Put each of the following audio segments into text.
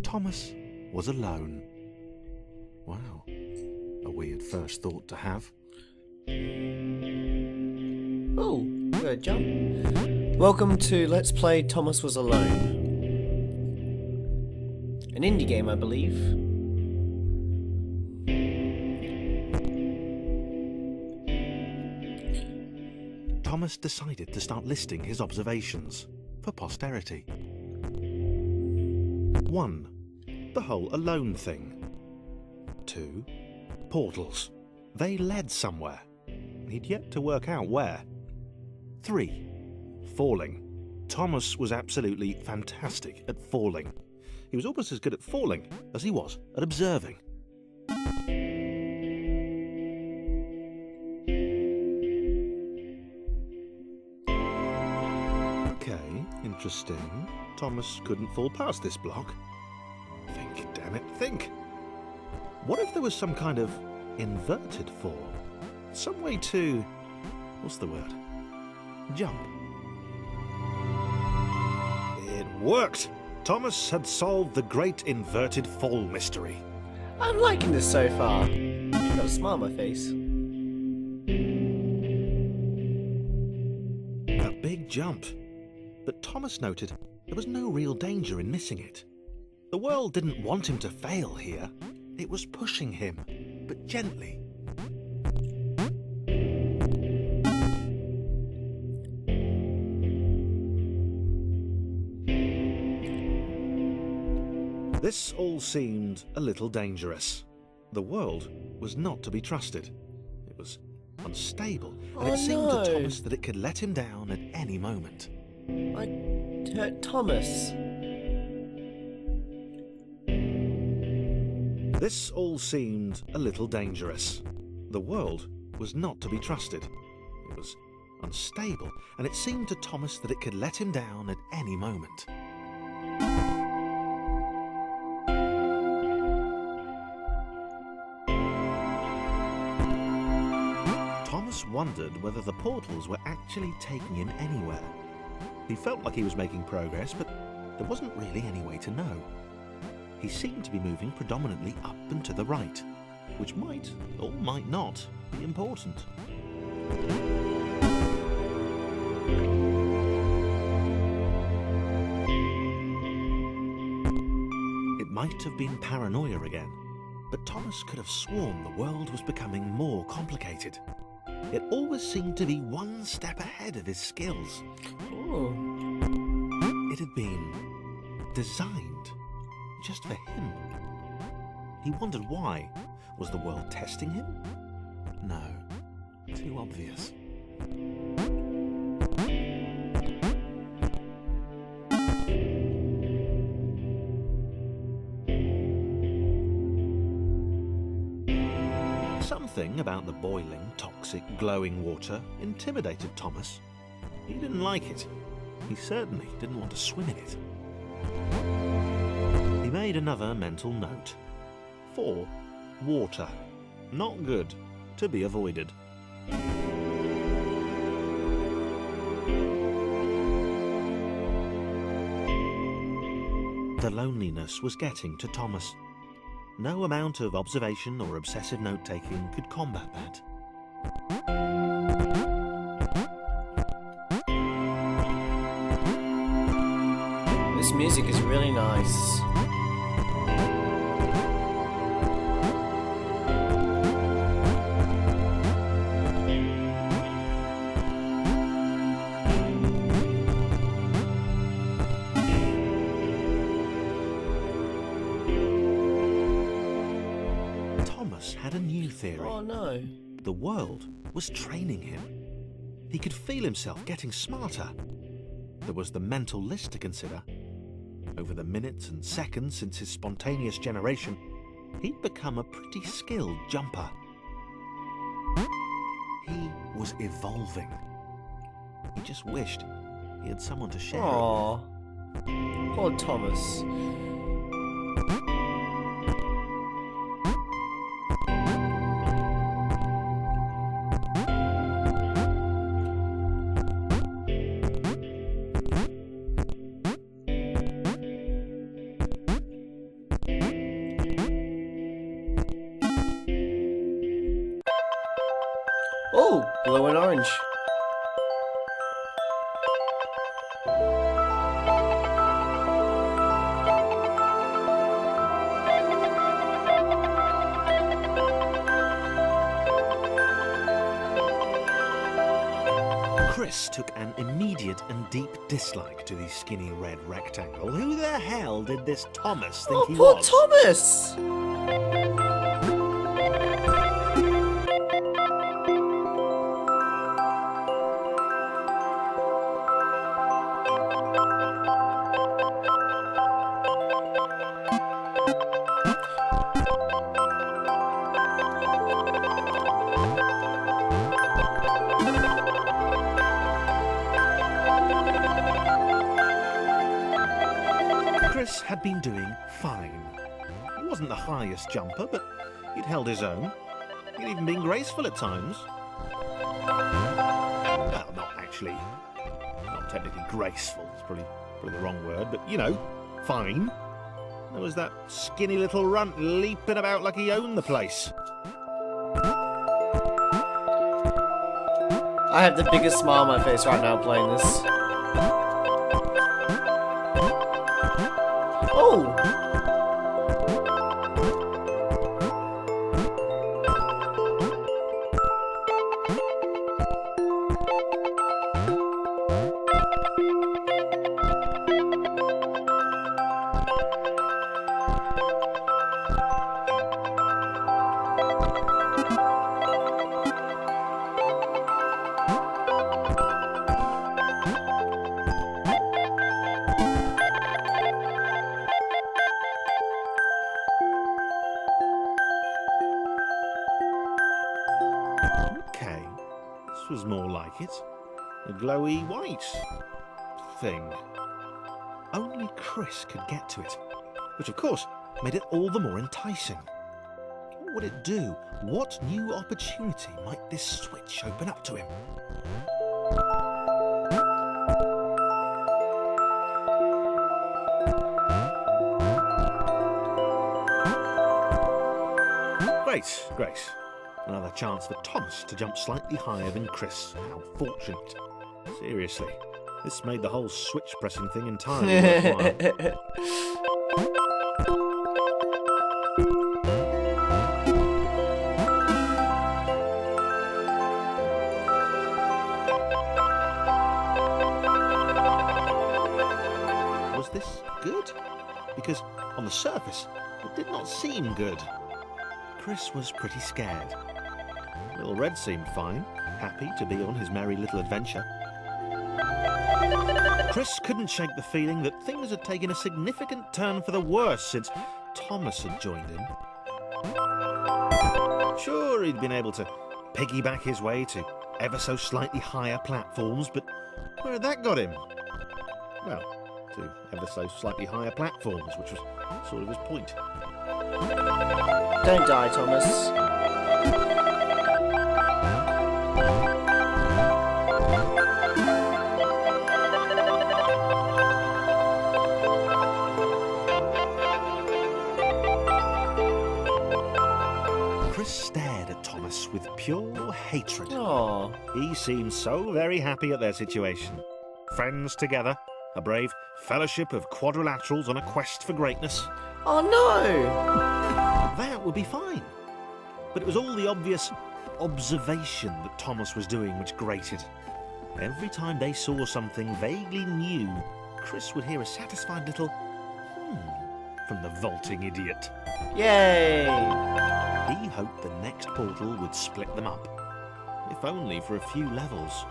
Thomas was alone. Wow, a weird first thought to have. Oh, good jump. Welcome to Let's Play Thomas Was Alone. An indie game, I believe. Thomas decided to start listing his observations for posterity. 1. The whole alone thing. 2. Portals. They led somewhere. He'd yet to work out where. 3. Falling. Thomas was absolutely fantastic at falling. He was almost as good at falling as he was at observing. Okay, interesting. Thomas couldn't fall past this block. Think, damn it, think. What if there was some kind of inverted fall? Some way to... what's the word? Jump. It worked! Thomas had solved the great inverted fall mystery. I'm liking this so far. Got a smile on my face. A big jump. But Thomas noted there was no real danger in missing it. The world didn't want him to fail here. It was pushing him, but gently. This all seemed a little dangerous. The world was not to be trusted. It was unstable, and it seemed to Thomas that it could let him down at any moment. I hurt Thomas. This all seemed a little dangerous. The world was not to be trusted. It was unstable, and it seemed to Thomas that it could let him down at any moment. Thomas wondered whether the portals were actually taking him anywhere. He felt like he was making progress, but there wasn't really any way to know. He seemed to be moving predominantly up and to the right, which might, or might not, be important. It might have been paranoia again, but Thomas could have sworn the world was becoming more complicated. It always seemed to be one step ahead of his skills. Ooh. It had been designed just for him. He wondered why. Was the world testing him? No, too obvious. Something about the boiling, toxic, glowing water intimidated Thomas. He didn't like it. He certainly didn't want to swim in it. He made another mental note. 4. Water. Not good. To be avoided. The loneliness was getting to Thomas. No amount of observation or obsessive note-taking could combat that. This music is really nice. Thomas had a new theory. Oh no. The world was training him. He could feel himself getting smarter. There was the mental list to consider. Over the minutes and seconds since his spontaneous generation, he'd become a pretty skilled jumper. He was evolving. He just wished he had someone to share it with. Aww. Poor Thomas. Chris took an immediate and deep dislike to the skinny red rectangle. Who the hell did this Thomas think Oh, he poor was? Thomas! Chris had been doing fine. He wasn't the highest jumper, but he'd held his own. He'd even been graceful at times. Well, not actually. Not technically graceful. It's probably the wrong word, but you know, fine. There was that skinny little runt leaping about like he owned the place. I have the biggest smile on my face right now playing this. Oh! Okay, this was more like it. A glowy white thing. Only Chris could get to it, which of course made it all the more enticing. What would it do? What new opportunity might this switch open up to him? Great. Another chance for Thomas to jump slightly higher than Chris. How fortunate. Seriously, this made the whole switch pressing thing entirely worthwhile. Was this good? Because on the surface, it did not seem good. Chris was pretty scared. Little Red seemed fine, happy to be on his merry little adventure. Chris couldn't shake the feeling that things had taken a significant turn for the worse since Thomas had joined in. Sure, he'd been able to piggyback his way to ever so slightly higher platforms, but where had that got him? Well, to ever so slightly higher platforms, which was sort of his point. Don't die, Thomas. Chris stared at Thomas with pure hatred. Oh, He seemed so very happy at their situation. Friends together, a brave fellowship of quadrilaterals on a quest for greatness. oh no! That would be fine. But it was all the obvious observation that Thomas was doing which grated. Every time they saw something vaguely new, Chris would hear a satisfied little from the vaulting idiot. Yay! He hoped the next portal would split them up, if only for a few levels.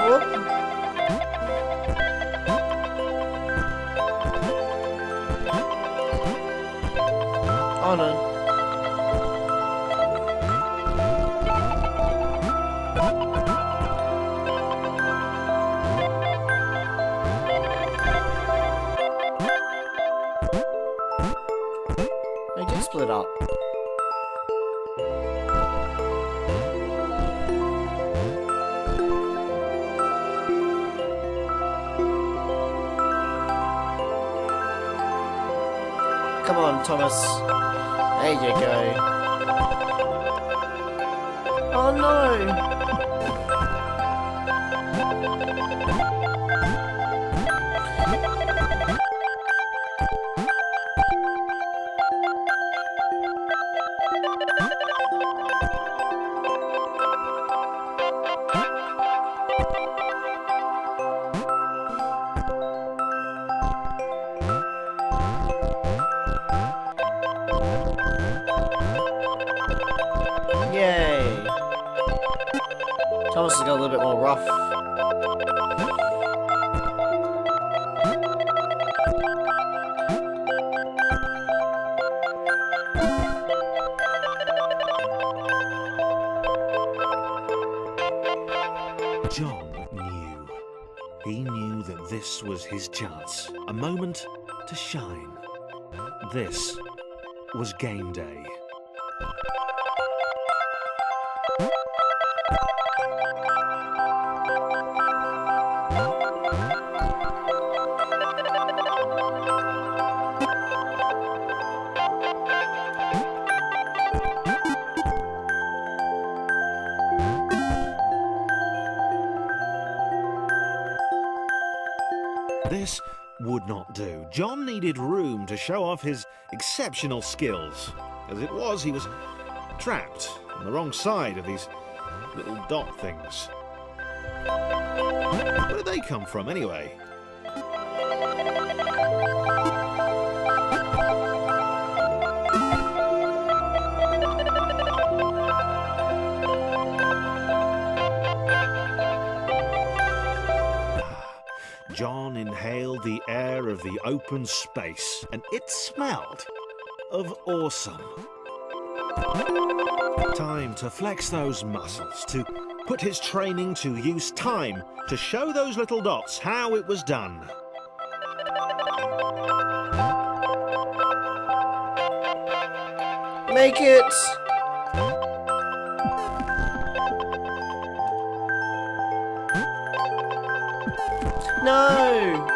Whoop. Oh no. They do split up. Come on, Thomas. There you go. Oh no! Thomas has got a little bit more rough. John knew. He knew that this was his chance. A moment to shine. This was game day. This would not do. John needed room to show off his exceptional skills. As it was, he was trapped on the wrong side of these little dot things. Where did they come from, anyway? John inhaled the air of the open space, and it smelled of awesome. Time to flex those muscles, to put his training to use, time to show those little dots how it was done. Make it! No!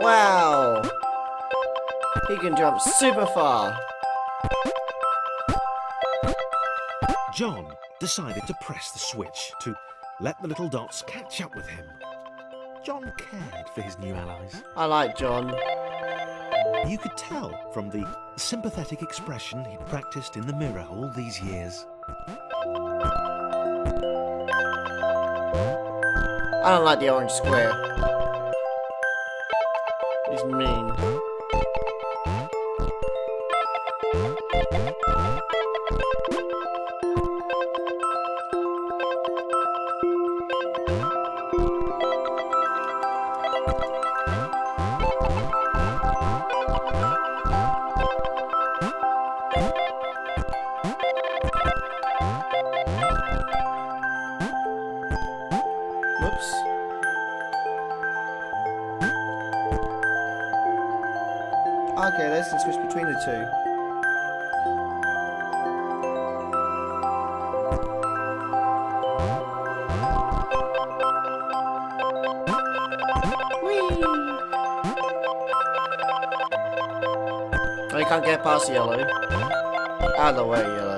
Wow! He can jump super far. John decided to press the switch to let the little dots catch up with him. John cared for his new allies. I like John. You could tell from the sympathetic expression he'd practiced in the mirror all these years. I don't like the orange square. He's mean. Whoops. Okay, let's switch between the two. Whee! Oh, you can't get past yellow. Out of the way, yellow.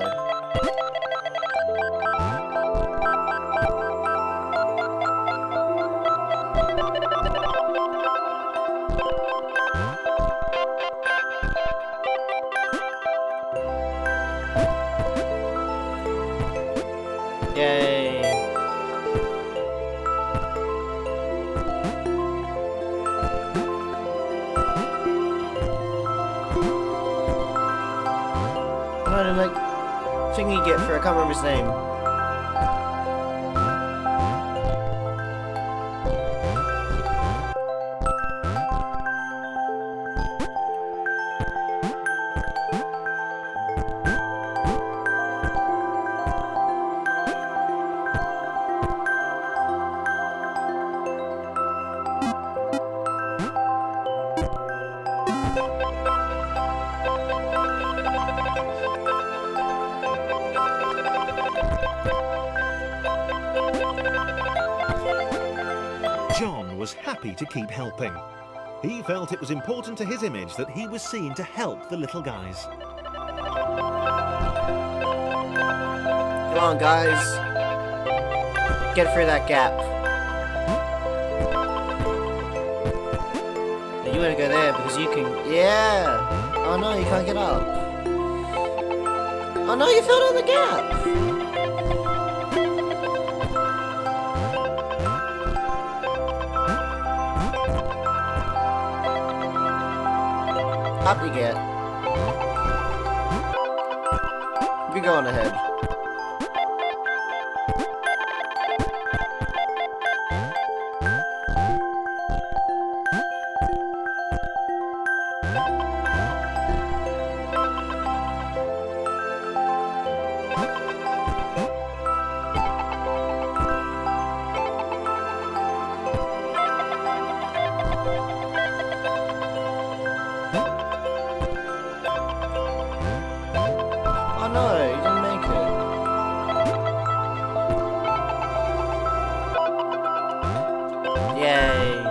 Yay! I don't know, like, thing you get for, I can't remember his name. John was happy to keep helping. He felt it was important to his image that he was seen to help the little guys. Come on, guys. Get through that gap. You want to go there because you can... Yeah! Oh no, you can't get up. Oh no, you fell down the gap! Up you get. go on ahead. Oh no, you didn't make it. Yay.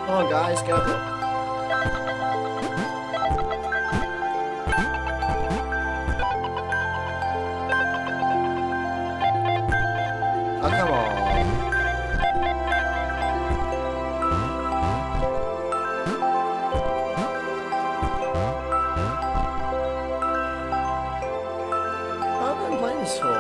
Come on guys, get up there. Oh, come on. What am I playing this for?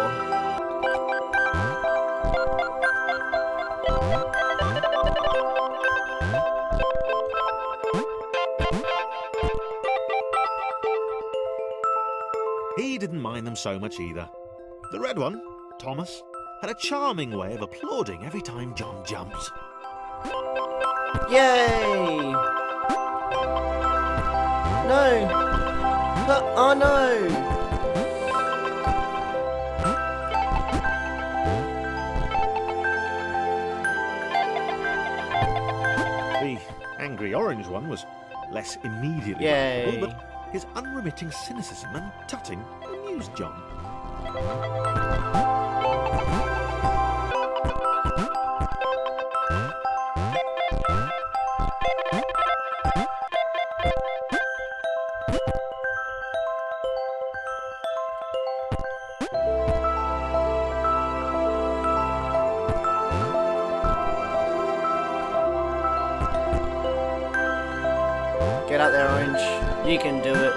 He didn't mind them so much either. The red one, Thomas, had a charming way of applauding every time John jumped. Yay! No! Oh no! The angry orange one was less immediately Yay. likable, but his unremitting cynicism and tutting amused John. Get out there, Orange. You can do it.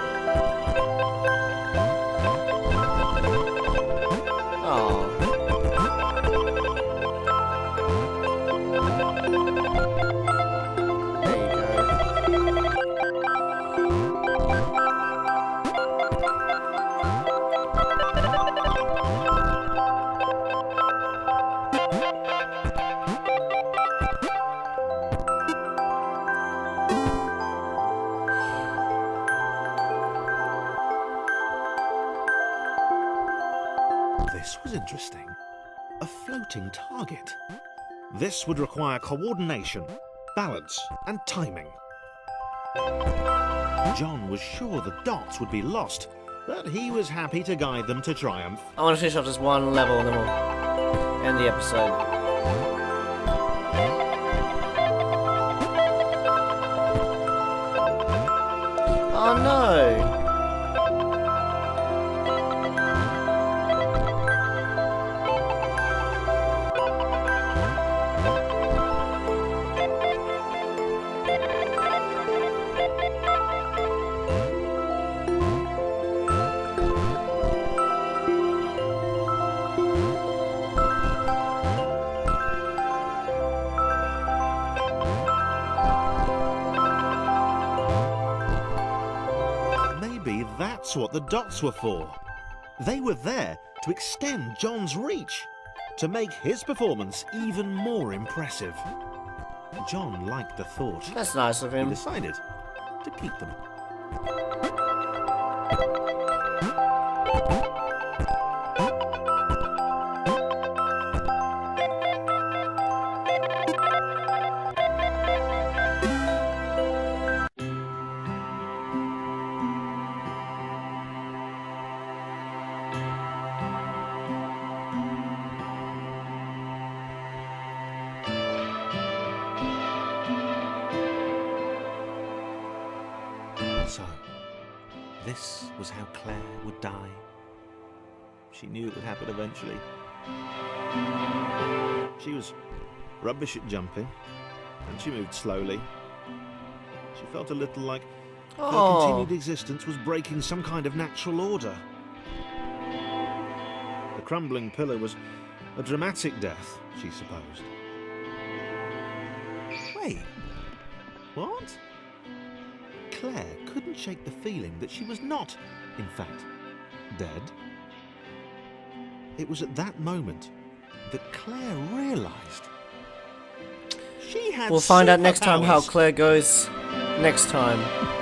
Oh. There you go. This was interesting. A floating target. This would require coordination, balance, and timing. John was sure the dots would be lost, but he was happy to guide them to triumph. I want to finish off just one level and then we'll end the episode. Oh no! Maybe that's what the dots were for. They were there to extend John's reach, to make his performance even more impressive. John liked the thought. That's nice of He him. decided to keep them. So, this was how Claire would die. She knew it would happen eventually. She was rubbish at jumping, and she moved slowly. She felt a little like her Oh, continued existence was breaking some kind of natural order. The crumbling pillar was a dramatic death, she supposed. Wait, what? Claire couldn't shake the feeling that she was not, in fact, dead. It was at that moment that Claire realised she had we'll find out next time how superpowers. Claire goes next time.